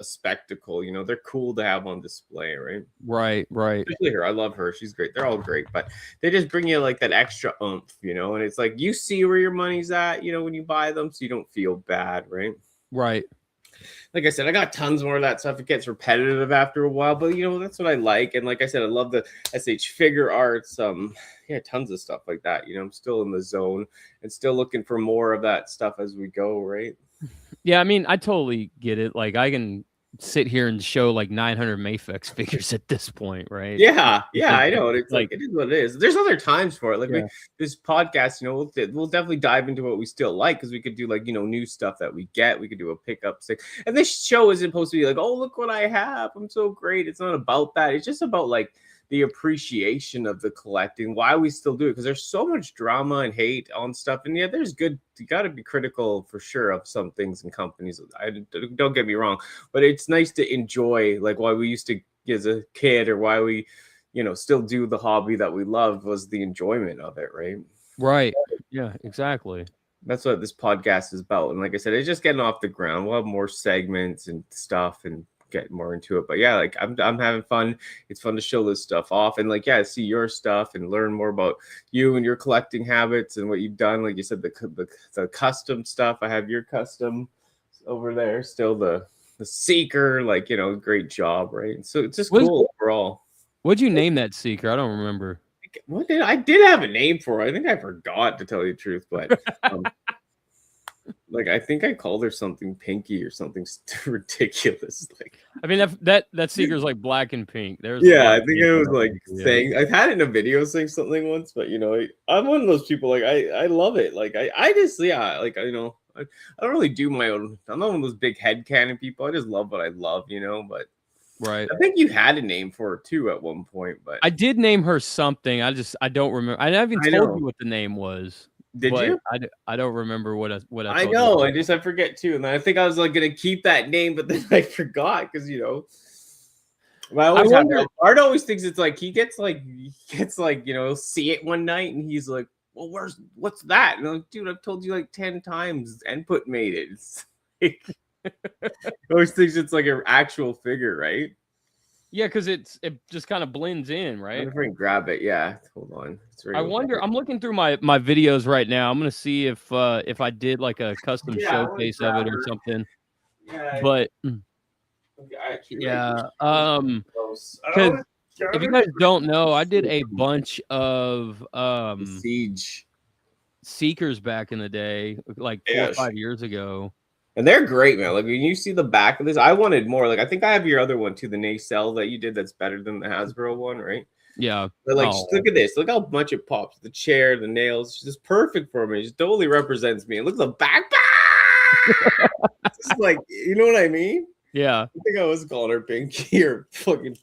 a spectacle, you know, they're cool to have on display, right? Right. Especially her. I love her. She's great. They're all great, but they just bring you like that extra oomph, you know, and it's like you see where your money's at, you know, when you buy them, so you don't feel bad, right? Right. Like I said, I got tons more of that stuff. It gets repetitive after a while, but you know, that's what I like. And like I said, I love the SH figure arts. Tons of stuff like that. You know, I'm still in the zone and still looking for more of that stuff as we go, right? Yeah, I mean, I totally get it. Like I can sit here and show like 900 Mafex figures at this point, right? Yeah, I know. It's like it is what it is. There's other times for it. Like this podcast, you know, we'll definitely dive into what we still like because we could do like, you know, new stuff that we get. We could do a pickup stick. And this show isn't supposed to be like, oh, look what I have. I'm so great. It's not about that. It's just about like the appreciation of the collecting, why we still do it, because there's so much drama and hate on stuff. And yeah, there's good, you got to be critical for sure of some things and companies. Don't get me wrong, but it's nice to enjoy, like why we used to as a kid, or why we, still do the hobby that we love, was the enjoyment of it, right? Right. Yeah, exactly. That's what this podcast is about. And like I said, it's just getting off the ground. We'll have more segments and stuff and get more into it. But yeah, like I'm having fun. It's fun to show this stuff off and like, yeah, see your stuff and learn more about you and your collecting habits and what you've done. Like you said, the custom stuff. I have your custom over there. Still the Seeker, like, great job, right? And so it's just cool overall. What'd you name that Seeker? I don't remember. I did have a name for it. I think I forgot, to tell you the truth, but like I think I called her something Pinky or something ridiculous. Like, I mean that Seeker's like black and pink. I think it was like saying, I've had it in a video saying something once, but I'm one of those people, like I love it. Like I just like I don't really do my own. I'm not one of those big headcanon people. I just love what I love, but. Right. I think you had a name for her too at one point, but I did name her something. I don't remember. I haven't even told you what the name was. Did you? I don't remember what I I know. I forget too, and I think I was like gonna keep that name, but then I forgot because Art always thinks it's like he gets like he'll see it one night and he's like, well, what's that? And I'm like, dude, I've told you like 10 times. Nput made it. It's like, always thinks it's like an actual figure, right? Yeah, because it just kind of blends in, right? I'm gonna grab it. Yeah, hold on. I wonder. I'm looking through my videos right now. I'm gonna see if I did like a custom showcase of it or something. Yeah, but yeah, because if you guys don't know, I did a bunch of Siege Seekers back in the day, like 4 or 5 years ago. And they're great, man. Like when you see the back of this, I wanted more. Like I think I have your other one too, the nacelle that you did. That's better than the Hasbro one, right? Yeah. But like, just look at this. Look how much it pops. The chair, the nails, it's just perfect for me. It just totally represents me. And look at the back. It's just like, you know what I mean? Yeah. I think I was calling her Pinky or fucking.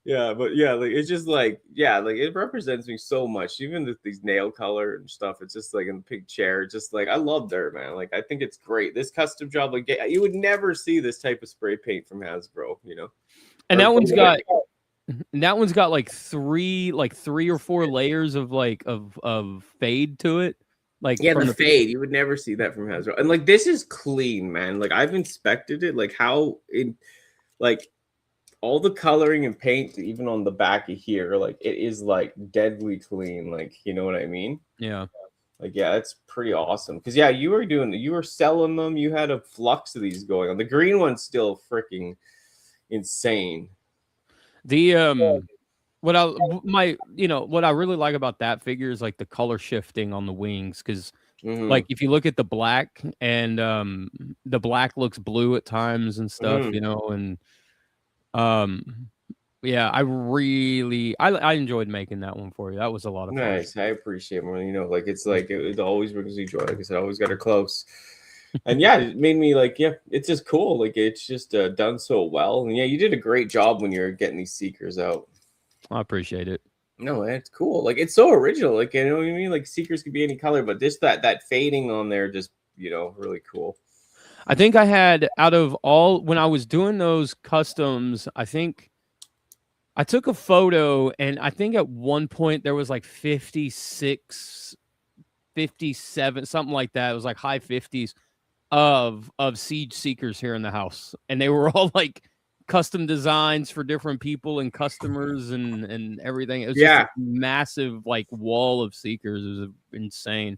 Yeah, but yeah, like it's just like, yeah, like it represents me so much. Even these nail color and stuff, it's just like in the pink chair. Just like I loved her, man. Like I think it's great. This custom job, like you would never see this type of spray paint from Hasbro, And that one's got like three or four layers of like of fade to it. Like the fade, you would never see that from Hasbro. And like this is clean, man. Like I've inspected it, like how it, like. All the coloring and paint, even on the back of here, like it is like deadly clean. Like, you know what I mean? Yeah. Like, yeah, it's pretty awesome. Because yeah, you were selling them. You had a flux of these going on. The green one's still freaking insane. The what I really like about that figure is like the color shifting on the wings, because like if you look at the black and the black looks blue at times and stuff, and yeah, I enjoyed making that one for you. That was a lot of fun. Nice. I appreciate it more. Like it's like it always brings me joy. Like I said, I always got her close. And yeah, it made me like, yeah, it's just cool. Like it's just done so well. And yeah, you did a great job when you're getting these Seekers out. I appreciate it. No, it's cool. Like it's so original. Like, you know what I mean? Like Seekers could be any color, but just that fading on there, just, really cool. I think I had, out of all, when I was doing those customs, I think I took a photo, and I think at one point there was like 56, 57, something like that. It was like high 50s of Siege Seekers here in the house. And they were all like custom designs for different people and customers and everything. It was just a massive like wall of Seekers. It was insane.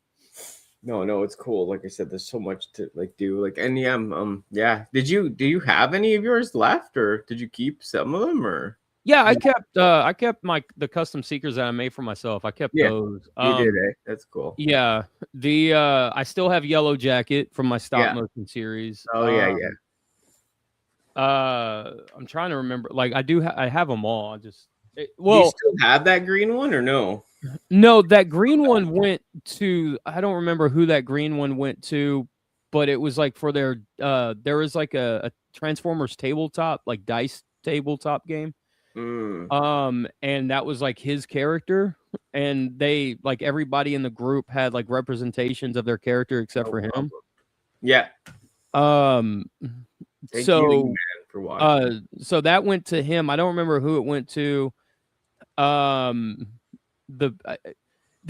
No, it's cool. Like I said, there's so much to like do. Like, and yeah. Do you have any of yours left, or did you keep some of them, or? Yeah, I kept the custom Seekers that I made for myself. I kept those. You did, eh? That's cool. Yeah. I still have Yellow Jacket from my stop motion series. Oh yeah. I'm trying to remember. Like I have them all. Do you still have that green one or no? No, that green one went to, I don't remember who that green one went to, but it was like for their there was like a Transformers tabletop, like dice tabletop game. And that was like his character, and they like everybody in the group had like representations of their character except for him. Yeah. Um, Thank so you, man, for watching. So that went to him. I don't remember who it went to. There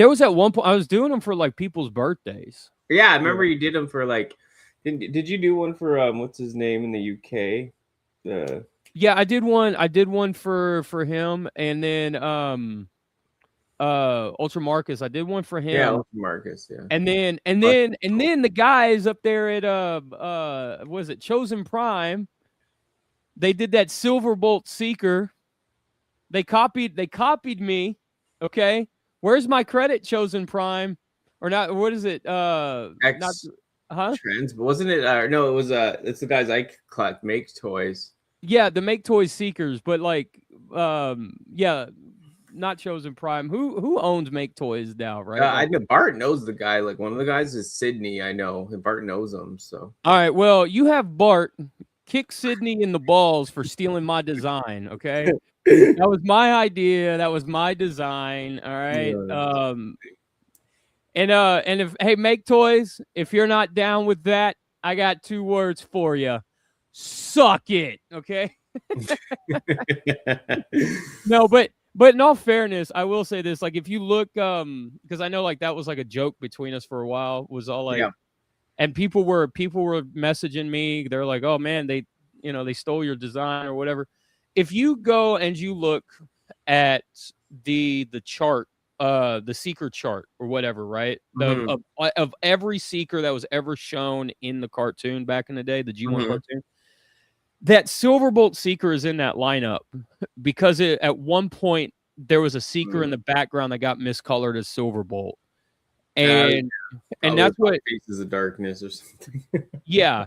was at one point I was doing them for like people's birthdays. Yeah, I remember you did them for like. Did you do one for what's his name in the UK? Yeah, I did one. I did one for him, and then Ultra Marcus. I did one for him. Yeah, Ultra Marcus. Yeah, and then the guys up there at was it Chosen Prime? They did that Silverbolt Seeker. They copied me. Okay, where's my credit, Chosen Prime? Or not? What is it? Trans, wasn't it? No, it was. It's the guys I collect make toys. Yeah, the Make Toys Seekers, but like, yeah, not Chosen Prime. Who owns Make Toys now, right? I know Bart knows the guy. Like one of the guys is Sydney. I know, and Bart knows him. So all right, well, you have Bart kick Sydney in the balls for stealing my design. Okay, that was my idea. That was my design. All right. Yeah. And if hey, Make Toys, if you're not down with that, I got 2 words for you. Suck it, okay? No, but in all fairness, I will say this: like, if you look, because I know like that was like a joke between us for a while. Was all like, yeah. And people were messaging me. They're like, "Oh man, they stole your design or whatever." If you go and you look at the chart, the Seeker chart or whatever, right? Of every Seeker that was ever shown in the cartoon back in the day, the G1 cartoon, that Silverbolt Seeker is in that lineup because at one point there was a Seeker in the background that got miscolored as Silverbolt, and that's what Faces of Darkness or something. Yeah.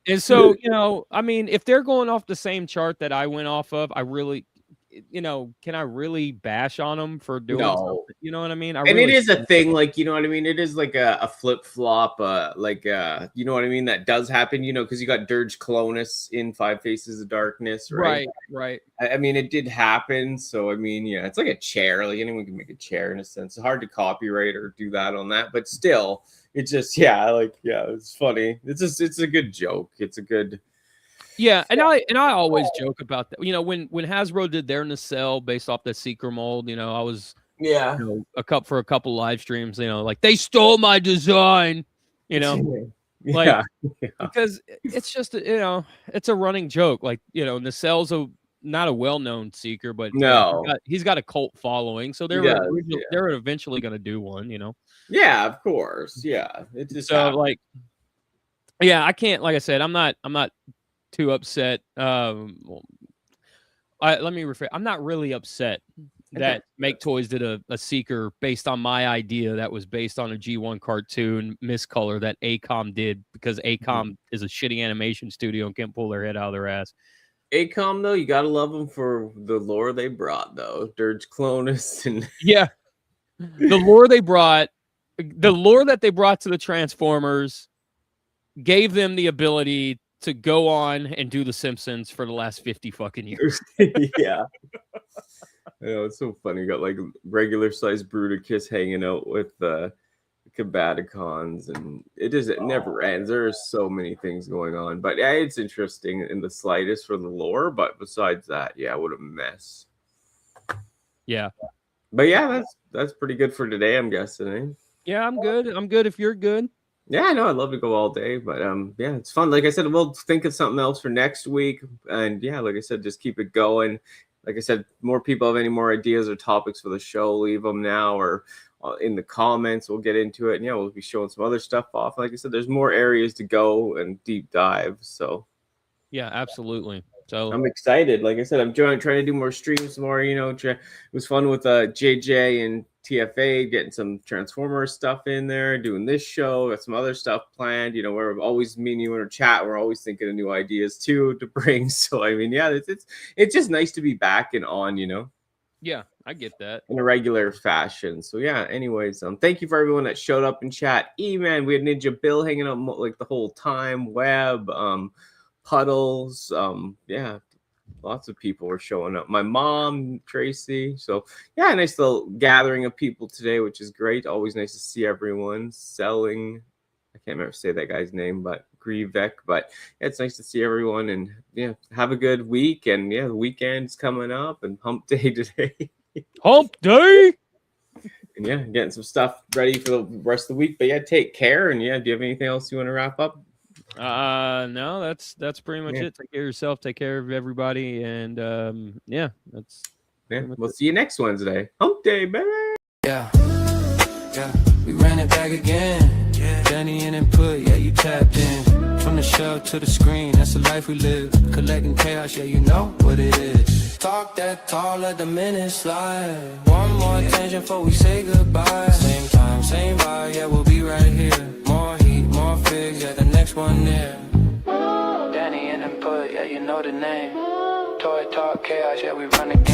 And so, I mean, if they're going off the same chart that I went off of, I really, can I really bash on them for doing something? You know what I mean? It is a thing, like, you know what I mean? It is like a flip-flop, like, you know what I mean? That does happen, because you got Dirge Clonus in 5 Faces of Darkness, right? Right. I mean, it did happen, so, I mean, yeah, it's like a chair. Like, anyone can make a chair in a sense. It's hard to copyright or do that on that, but still, it's just, it's funny. It's a good joke. It's a good... Yeah, and I always joke about that. When Hasbro did their nacelle based off the Seeker mold, I was a couple live streams, like they stole my design, like because it's just it's a running joke. Like nacelle's not a well-known Seeker, but he's got a cult following, so they're eventually going to do one, Yeah, of course. Yeah, it just happens. Like, yeah, I can't. Like I said, I'm not too upset. Let me rephrase. I'm not really upset that Make Toys did a Seeker based on my idea that was based on a G1 cartoon miscolor that ACOM did, because ACOM is a shitty animation studio and can't pull their head out of their ass. ACOM, though, you gotta love them for the lore they brought, though. Dirge Clonus and the lore that they brought to the Transformers gave them the ability to go on and do The Simpsons for the last 50 fucking years. Yeah. It's so funny. You got like regular sized Bruticus hanging out with Combaticons, and it never ends. There's so many things going on, but yeah, it's interesting in the slightest for the lore. But besides that, what a mess. Yeah. But yeah, that's pretty good for today, I'm guessing. Eh? Yeah, I'm good. I'm good if you're good. Yeah, I know. I'd love to go all day, but it's fun. Like I said, we'll think of something else for next week, and like I said, just keep it going. Like I said, more people have any more ideas or topics for the show, leave them now or in the comments. We'll get into it, and we'll be showing some other stuff off. Like I said, there's more areas to go and deep dive. So yeah, absolutely. So I'm excited. Like I said, I'm trying to do more streams, more. It was fun with JJ and TFA, getting some Transformers stuff in there, doing this show, got some other stuff planned. We're always, me and you in our chat, we're always thinking of new ideas too to bring. So I mean, it's just nice to be back and on, Yeah, I get that. In a regular fashion. So yeah, anyways, thank you for everyone that showed up in chat. E-Man, we had Ninja Bill hanging out like the whole time, Web, Puddles, Lots of people were showing up. My mom, Tracy. So yeah, nice little gathering of people today, which is great. Always nice to see everyone. Selling, I can't remember say that guy's name, but Grievek. But yeah, it's nice to see everyone, and yeah, have a good week. And yeah, the weekend's coming up, and Hump Day today. Hump Day. And yeah, getting some stuff ready for the rest of the week. But yeah, take care. And yeah, do you have anything else you want to wrap up? No, that's pretty much it. Take care of yourself, take care of everybody, and yeah, that's we'll see you next Wednesday. Hump Day, baby. Yeah, we ran it back again. Danni Nput, yeah, you tapped in. From the shelf to the screen, that's the life we live. Collecting chaos, yeah, you know what it is. Talk that tall, let the minutes slide. One more attention before we say goodbye. Same time, same vibe, yeah, we'll be right here. More heat, more figs, yeah, the next one near. Danni Nput, yeah, you know the name. Toy talk chaos, yeah, we run the game.